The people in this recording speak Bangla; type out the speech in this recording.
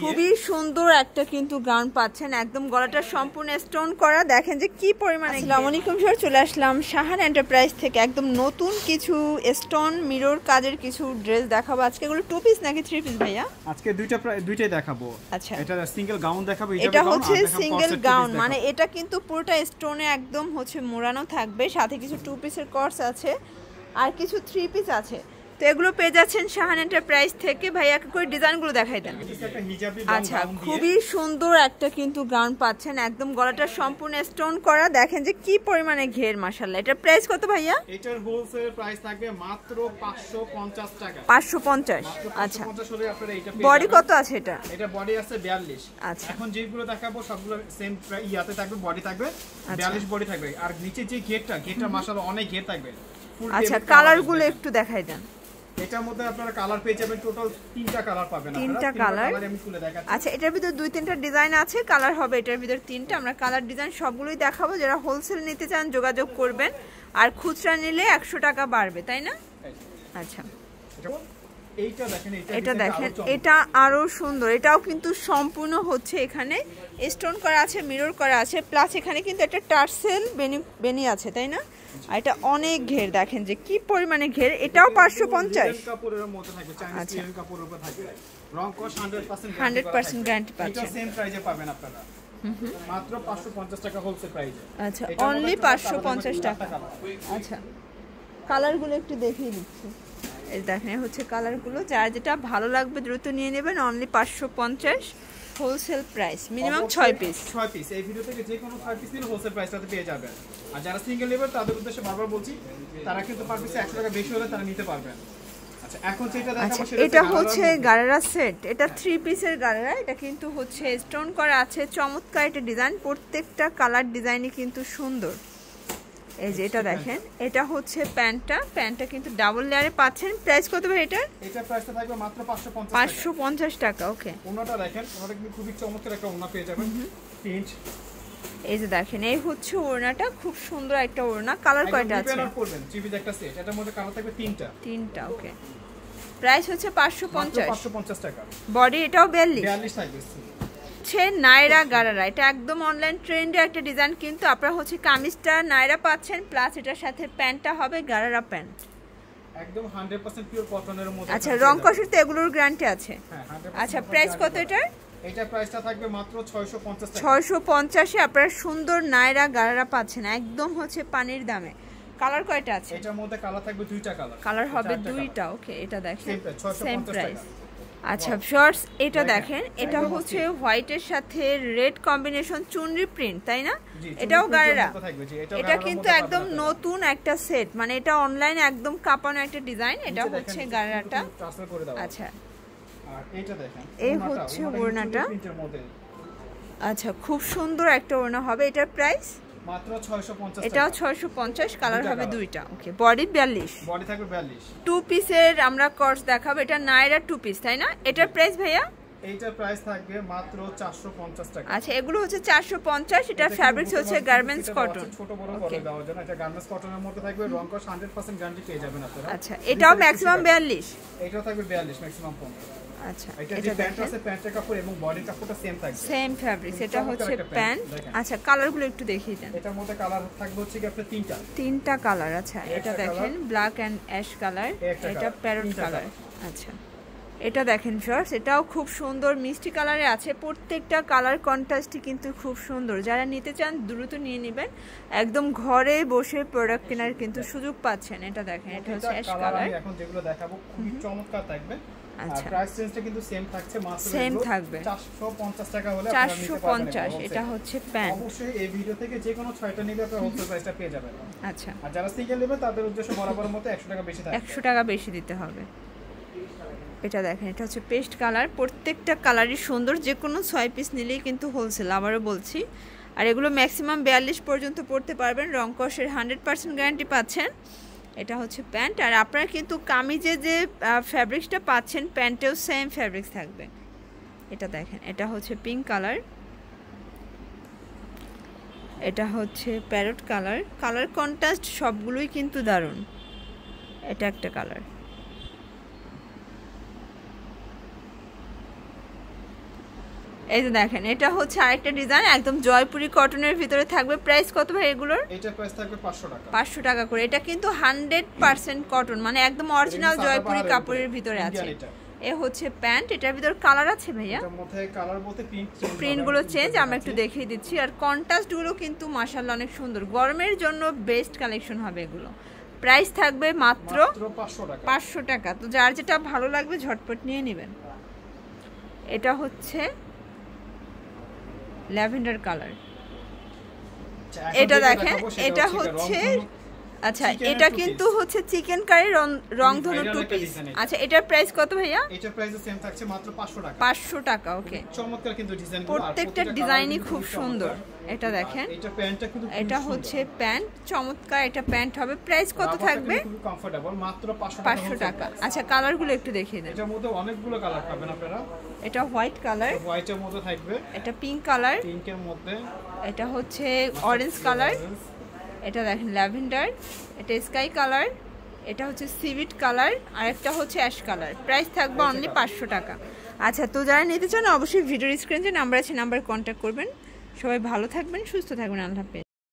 খুবই সুন্দর একটা কিন্তু গাউন পাচ্ছেন, একদম গলাটা সম্পূর্ণ স্টোন করা। দেখেন যে কি পরিমাণে। আসসালামু আলাইকুম স্যার, চলে আসলাম শাহান এন্টারপ্রাইজ থেকে একদম নতুন কিছু স্টোন মিরর কাজের কিছু ড্রেস দেখাবো আজকে। এগুলো 2 পিস নাকি 3 পিস ভাইয়া? আজকে দুইটাই দেখাবো। আচ্ছা, এটা সিঙ্গেল গাউন দেখাবো। এটা হচ্ছে সিঙ্গেল গাউন, মানে এটা কিন্তু পুরোটা স্টোনে একদম হচ্ছে মোড়ানো থাকবে, সাথে কিছু 2 পিসের কর্স আছে আর কিছু 3 পিস আছে। তো এগুলো পেয়ে যাচ্ছেন শাহান এন্টারপ্রাইজ থেকে। ভাইয়া করে ডিজাইনগুলো দেখাই দেন। আচ্ছা, খুবই সুন্দর একটা কিন্তু গাউন পাচ্ছেন, একদম গলাটা সম্পূর্ণ স্টোন করা। দেখেন যে কি পরিমাণে ঘের, মাশাআল্লাহ। এটার প্রাইস কত ভাইয়া? এটার হোলসেল প্রাইস থাকবে মাত্র 550 টাকা। 550। আচ্ছা, 550 হলে আপনারা এটা পেয়ে বডি কত আছে এটা? এটা বডি আছে 42। আচ্ছা, এখন যেগুলো দেখাবো সবগুলো সেম ইয়াতে থাকবে, বডি থাকবে 42 বডি থাকবে। আর নিচে যে ঘেরটা মাশাআল্লাহ অনেক ঘের থাকবে। আচ্ছা, কালারগুলো একটু দেখাই দেন। এটার মধ্যে আপনারা কালার পেয়ে যাবেন, টোটাল 3টা কালার পাবেন আপনারা। 3টা কালার আমি খুলে দেখাচ্ছি। আচ্ছা, এটার ভিতর 2-3টা ডিজাইন আছে, কালার হবে এটার ভিতর 3টা। আমরা কালার ডিজাইন সবগুলোই দেখাবো। যারা হোলসেল নিতে চান যোগাযোগ করবেন, আর খুচরা নিলে 100 টাকা বাড়বে, তাই না? আচ্ছা, এটা দেখেন, এটা আরো সুন্দর। এটাও কিন্তু সম্পূর্ণ হচ্ছে এখানে স্টোন করা আছে, মিরর করা আছে, প্লাস এখানে কিন্তু একটা টার্সেল বেনি আছে, তাই না? আর এটা অনেক ঘের, দেখেন যে কি পরিমাণে ঘের। এটাও 550 কাপড়ের মধ্যে থাকবে, চাইনিজ লিনেন কাপড়ের উপর থাকবে। রং কস 100% গ্যারান্টি পাচ্ছেন। এটা সেম প্রাইসে পাবেন আপনারা, মাত্র 550 টাকা হোলসেল প্রাইসে। আচ্ছা, অনলি 550 টাকা। আচ্ছা, কালারগুলো একটু দেখিয়ে দিচ্ছি। এই দেখেন হচ্ছে কালারগুলো, যার যেটা ভালো লাগবে দ্রুত নিয়ে নেবেন। Only 550 wholesale price, minimum 6 piece. এই ভিডিও থেকে যে কোনো 6 পিস নিলে হোলসেল প্রাইসটাতে পেয়ে যাবেন। আর যারা সিঙ্গেল নেবেন তাদের উদ্দেশ্যে বারবার বলছি, তারা কিন্তু পার পিসে 100 টাকা বেশি হলে তারা নিতে পারবেন। আচ্ছা, এখন যেটা দেখাবো সেটা এটা হচ্ছে গারারা সেট। এটা 3 পিসের গারারা। এটা কিন্তু হচ্ছে স্টোন করা আছে, চমৎকার একটা ডিজাইন। প্রত্যেকটা কালার ডিজাইনই কিন্তু সুন্দর। এই যে এটা দেখেন, এটা হচ্ছে প্যান্টটা কিন্তু ডাবল লেয়ারে পাচ্ছেন। প্রাইস কত ভাই এটা? এটা প্রাইসটা থাকবে মাত্র 550 টাকা। ওকে, ওনাটা দেখেন, ওনাটা কিন্তু খুবই চমৎকার একটা ওনা পেয়ে যাবেন, প্রিন্ট। এই যে দেখেন, এই হচ্ছে ওড়নাটা, খুব সুন্দর একটা ওড়না। কালার কয়টা আছে? ডিপেন্ড করবেন চিবিজ একটা সেট, এটার মধ্যে কালার থাকবে 3টা। ওকে, প্রাইস হচ্ছে 550 টাকা। বডি এটাও 42 থাকবে। নায়রা গারারা, এটা একদম অনলাইন ট্রেন্ডে একটা ডিজাইন। কিন্তু আপনারা হচ্ছে কামিজটা নায়রা পাচ্ছেন, প্লাস এটার সাথে প্যান্টটা হবে গারারা প্যান্ট, একদম 100% পিওর কটনের মধ্যে। আচ্ছা, রং কষের তো এগুলোর গ্যারান্টি আছে। হ্যাঁ, 100%। আচ্ছা, প্রাইস কত এটার? এটা প্রাইসটা থাকবে মাত্র 650 টাকা। 650 এ আপনারা সুন্দর নায়রা গারারা পাচ্ছেন, একদম হচ্ছে পানির দামে। কালার কয়টা আছে? এটার মধ্যে কালার থাকবে 2টা কালার। কালার হবে 2টা। ওকে, এটা দেখেন সেম 650 প্রাইস। টাকা। আচ্ছা শর্টস, এটা দেখেন, এটা হচ্ছে হোয়াইটের সাথে রেড কম্বিনেশন চুনরি প্রিন্ট, তাই না? এটাও গারারা। এটা কিন্তু একদম নতুন একটা সেট, মানে এটা অনলাইনে একদম কাঁপানো একটা ডিজাইন। এটা হচ্ছে গারারাটা। আচ্ছা, আর এটা দেখেন, এই হচ্ছে ওড়নাটা। আচ্ছা, খুব সুন্দর একটা ওড়না হবে। এটার প্রাইস মাত্র 650 টাকা। এটাও 650, কালার হবে 2টা। ওকে, বডি 42, বডি থাকবে 42। 2 পিসের আমরা কর্স দেখাবো। এটা নায়রা 2 পিস, তাই না? এটার প্রাইস ভাইয়া? এইটার প্রাইস থাকবে মাত্র 450 টাকা। আচ্ছা, এগুলো হচ্ছে 450। এটা ফ্যাব্রিক্স হচ্ছে গার্মেন্টস কটন। ছোট বড় করে দেওয়ার জন্য এটা গার্মেন্টস কটনের মধ্যে থাকবে, রং কস 100% গ্যারান্টি পেয়ে যাবেন আপনারা। আচ্ছা, এটাও ম্যাক্সিমাম 42। এটাও থাকবে 42, ম্যাক্সিমাম 50। আচ্ছা, এটা যে প্যান্ট আছে, প্যান্টের কাপড় এবং বডির কাপড়টা সেম থাকবে, সেম ফ্যাব্রিক্স। এটা হচ্ছে প্যান্ট। আচ্ছা, কালারগুলো একটু দেখিয়ে দেন। এটার মধ্যে কালার থাকবে হচ্ছে কি আপনার 3টা কালার। আচ্ছা, এটা দেখেন ব্ল্যাক এন্ড অ্যাশ কালার, এটা প্যারট কালার। আচ্ছা, এটা দেখেন ফ্রেন্ডস, এটাও খুব সুন্দর মিষ্টি কালারে আছে। প্রত্যেকটা কালার কন্ট্রাস্টই কিন্তু খুব সুন্দর। যারা নিতে চান দ্রুত নিয়ে নেবেন, একদম ঘরে বসে প্রোডাক্ট কেনার কিন্তু সুযোগ পাচ্ছেন। এটা দেখেন, এটা হচ্ছে অ্যাশ কালার। এখন যেগুলো দেখাবো খুবই চমৎকার থাকবে। আচ্ছা, প্রাইস রেঞ্জটা কিন্তু সেম থাকছে, মাত্র সেম থাকবে 450 টাকা হলে আপনারা নিতে পারবেন। 450। এটা হচ্ছে প্যান্ট। অবশ্যই এই ভিডিও থেকে যে কোনো 6টা নিলে আপনারা হোলসেল প্রাইসটা পেয়ে যাবেন। আচ্ছা, আর যারা সিঙ্গেল নেবে তাদের উদ্দেশ্য বরাবর মতো 100 টাকা বেশি থাকবে, 100 টাকা বেশি দিতে হবে। এটা দেখেন, এটা হচ্ছে পেস্ট কালার। প্রত্যেকটা কালারই সুন্দর, যে কোনো 6 পিস নিলেই কিন্তু হোলসেল, আবারও বলছি। আর এগুলো ম্যাক্সিমাম 42 পর্যন্ত পড়তে পারবেন, রং কষের 100% গ্যারান্টি পাচ্ছেন। এটা হচ্ছে প্যান্ট। আর আপনারা কিন্তু কামিজে যে ফ্যাব্রিক্সটা পাচ্ছেন, প্যান্টেও সেম ফ্যাব্রিক্স থাকবে। এটা দেখেন, এটা হচ্ছে পিঙ্ক কালার, এটা হচ্ছে প্যারট কালার। কালার কন্ট্রাস্ট সবগুলোই কিন্তু দারুণ। এটা একটা কালার। এই যে দেখেন এটা হচ্ছে আরেকটা ডিজাইন, একদম জয়পুরি কটনের ভিতরে থাকবে। প্রাইস কত ভাই এগুলোর? এটা প্রাইস থাকবে 500 টাকা। 500 টাকা করে। এটা কিন্তু 100% কটন, মানে একদম অরিজিনাল জয়পুরি কাপড়ের ভিতরে আছে। এ হচ্ছে প্যান্ট, এটার ভিতর কালার আছে ভাইয়া? এটার মধ্যে কালার বলতে প্রিন্ট গুলো চেঞ্জ, আমরা একটু দেখিয়ে দিচ্ছি। আর কন্ট্রাস্ট গুলো কিন্তু মাশাআল্লাহ অনেক সুন্দর, গরমের জন্য বেস্ট কালেকশন হবে এগুলো। প্রাইস থাকবে মাত্র 500 টাকা। তো যার যেটা ভালো লাগবে ঝটপট নিয়ে নেবেন। এটা হচ্ছে ল্যাভেন্ডার কালার, এটা দেখেন, এটা হচ্ছে আচ্ছা এটা কিন্তু হচ্ছে চিকেন কারি রংধনু টু পিস। আচ্ছা এটার প্রাইস কত ভাইয়া? এটার প্রাইস সেম থাকছে মাত্র 500 টাকা। 500 টাকা, ওকে। চমৎকার কিন্তু ডিজাইন, প্রত্যেকটা ডিজাইনই খুব সুন্দর। এটা দেখেন, এটা প্যান্টটা কিন্তু এটা হচ্ছে প্যান্ট, চমৎকার এটা প্যান্ট হবে। প্রাইস কত থাকবে? খুব কমফোর্টেবল, মাত্র 500 টাকা। আচ্ছা কালারগুলো একটু দেখিয়ে দেন। এটার মধ্যে অনেকগুলো কালার পাবেন আপনারা। এটা হোয়াইট কালার, হোয়াইটের মধ্যে থাকবে। এটা পিঙ্ক কালার, পিঙ্কের মধ্যে। এটা হচ্ছে অরেঞ্জ কালার, এটা দেখেন ল্যাভেন্ডার, এটা স্কাই কালার, এটা হচ্ছে সিভিট কালার, আর একটা হচ্ছে অ্যাশ কালার। প্রাইস থাকবে অনলি 500 টাকা। আচ্ছা তো যারা নিতে চান অবশ্যই ভিডিওর স্ক্রিনে যে নাম্বার আছে নাম্বারে কন্ট্যাক্ট করবেন। সবাই ভালো থাকবেন, সুস্থ থাকবেন, আল্লাহ হাফেজ।